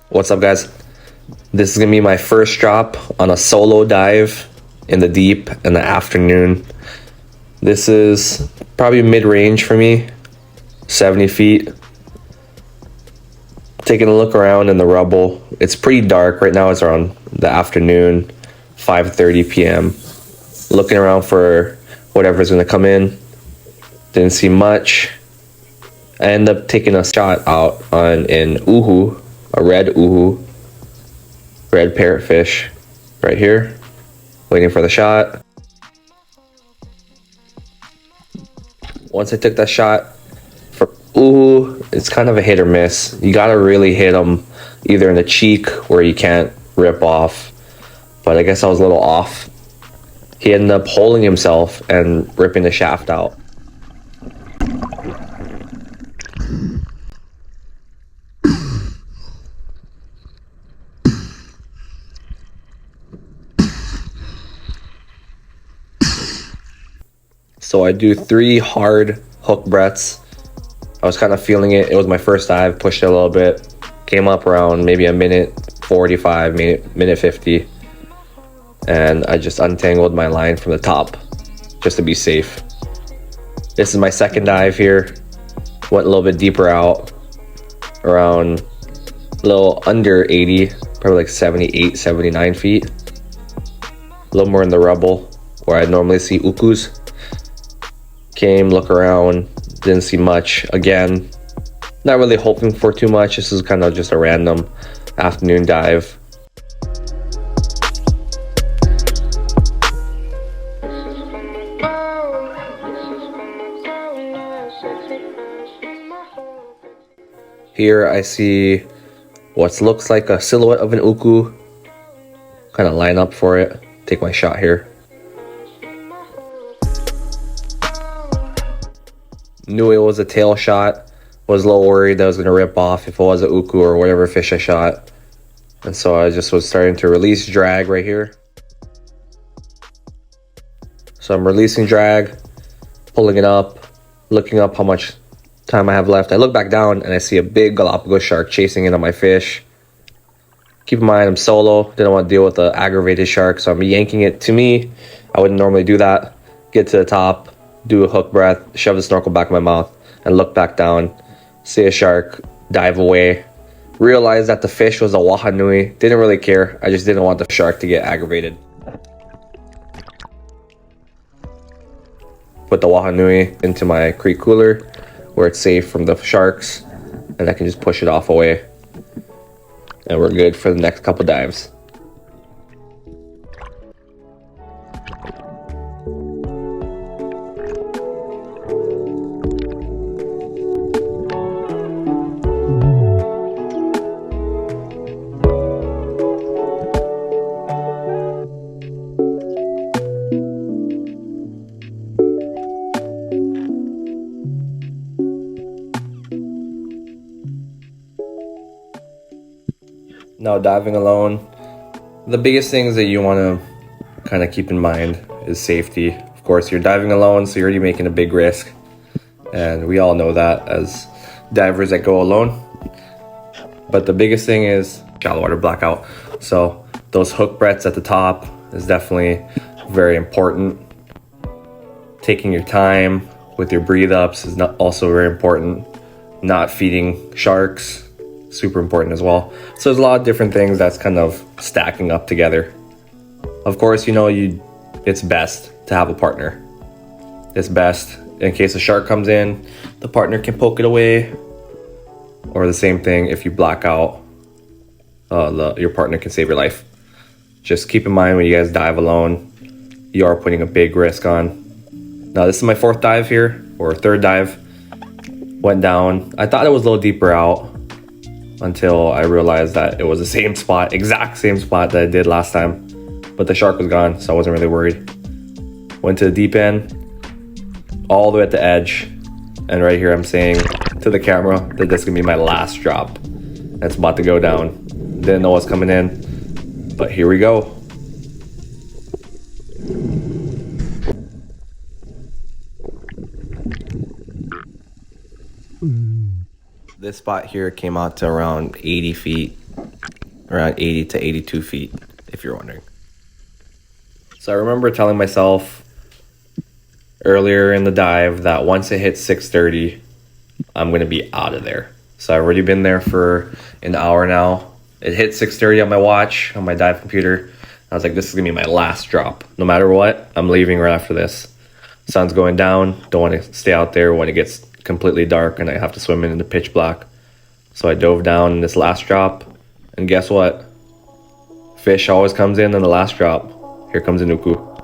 What's up, guys? This is gonna be my first drop on a solo dive in the deep in the afternoon. This is probably mid-range for me, 70 feet. Taking a look around in the rubble. It's pretty dark right now. It's around the afternoon, 5:30 p.m. Looking around for whatever's gonna come in. Didn't see much. I ended up taking a shot out on an uhu, a red uhu, red parrotfish, right here. Waiting for the shot. Once I took that shot, for uhu, it's kind of a hit or miss. You gotta really hit them either in the cheek where you can't rip off. But I guess I was a little off. He ended up holding himself and ripping the shaft out. So I do 3 hard hook breaths. I was kind of feeling it. It was my first dive, pushed it a little bit. Came up around maybe a minute 45, minute 50. And I just untangled my line from the top just to be safe. This is my second dive here. Went a little bit deeper out, around a little under 80, probably like 78, 79 feet. A little more in the rubble where I normally see ukus. Came, look around, didn't see much. Again, not really hoping for too much. This is kind of just a random afternoon dive. Here I see what looks like a silhouette of an uku. Kind of line up for it. Take my shot here. Knew it was a tail shot. Was a little worried that I was going to rip off if it was a uku or whatever fish I shot. And so I just was starting to release drag right here. So I'm releasing drag, pulling it up, looking up how much time I have left. I look back down and I see a big Galapagos shark chasing in on my fish. Keep in mind I'm solo, didn't want to deal with an aggravated shark, so I'm yanking it. To me, I wouldn't normally do that. Get to the top, do a hook breath, shove the snorkel back in my mouth, and look back down. See a shark, dive away. Realized that the fish was a Wahanui. Didn't really care. I just didn't want the shark to get aggravated. Put the Wahanui into my creek cooler where it's safe from the sharks, and I can just push it off away. And we're good for the next couple dives. Now diving alone, the biggest things that you want to kind of keep in mind is safety. Of course, you're diving alone, so you're already making a big risk. And we all know that as divers that go alone. But the biggest thing is shallow water blackout. So those hook breaths at the top is definitely very important. Taking your time with your breathe ups is also very important. Not feeding sharks, super important as well. So there's a lot of different things that's kind of stacking up together. Of course, it's best to have a partner. It's best in case a shark comes in, the partner can poke it away. Or the same thing, if you black out, your partner can save your life. Just keep in mind when you guys dive alone, you are putting a big risk on. Now this is my fourth dive here, or third dive. Went down. I thought it was a little deeper out until I realized that it was the same spot, exact same spot that I did last time. But the shark was gone, so I wasn't really worried. Went to the deep end, all the way at the edge. And right here I'm saying to the camera that this is gonna be my last drop. It's about to go down. Didn't know what's coming in, but here we go. This spot here came out to around 80 feet, around 80 to 82 feet, if you're wondering. So I remember telling myself earlier in the dive that once it hits 6:30, I'm gonna be out of there. So I've already been there for an hour now. It hit 6:30 on my watch, on my dive computer. I was like, this is gonna be my last drop. No matter what, I'm leaving right after this. Sun's going down, don't wanna stay out there when it gets completely dark and I have to swim in the pitch black. So I dove down in this last drop, and guess what? Fish always comes in the last drop. Here comes a nuku.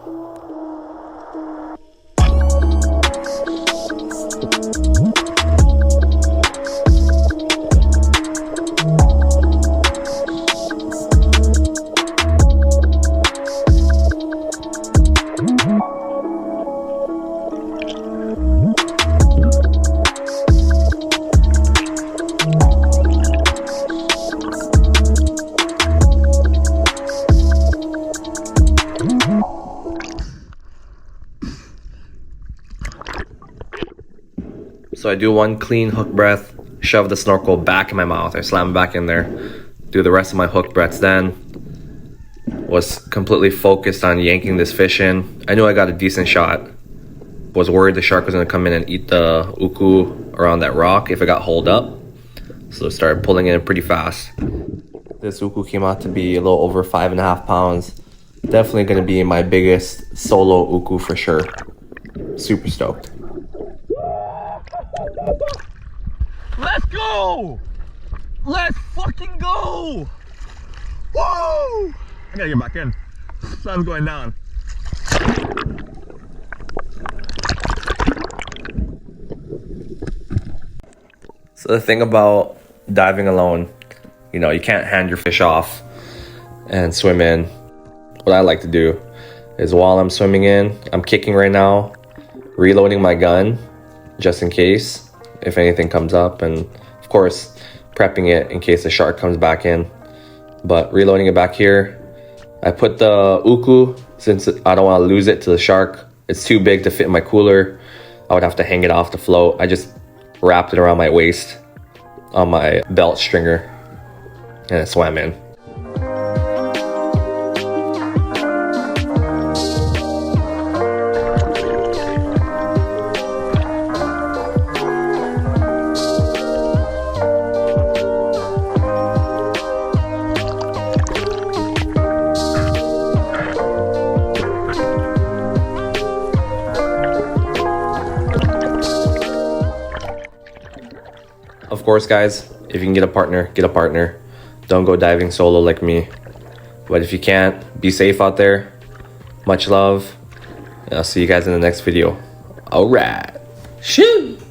So I do one clean hook breath, shove the snorkel back in my mouth. I slam it back in there, do the rest of my hook breaths then. Was completely focused on yanking this fish in. I knew I got a decent shot. Was worried the shark was gonna come in and eat the uku around that rock if it got holed up. So I started pulling it in pretty fast. This uku came out to be a little over 5.5 pounds. Definitely gonna be my biggest solo uku for sure. Super stoked. Let's go! Let's fucking go! Woo! I gotta get back in. Sun's going down. So the thing about diving alone, you can't hand your fish off and swim in. What I like to do is while I'm swimming in, I'm kicking right now, reloading my gun just in case if anything comes up, and of course prepping it in case the shark comes back in. But reloading it back here, I put the uku, since I don't want to lose it to the shark. It's too big to fit in my cooler. I would have to hang it off the float. I just wrapped it around my waist on my belt stringer and I swam in. Of course, guys, if you can get a partner, get a partner. Don't go diving solo like me. But if you can't, be safe out there. Much love. And I'll see you guys in the next video. All right. Shoot!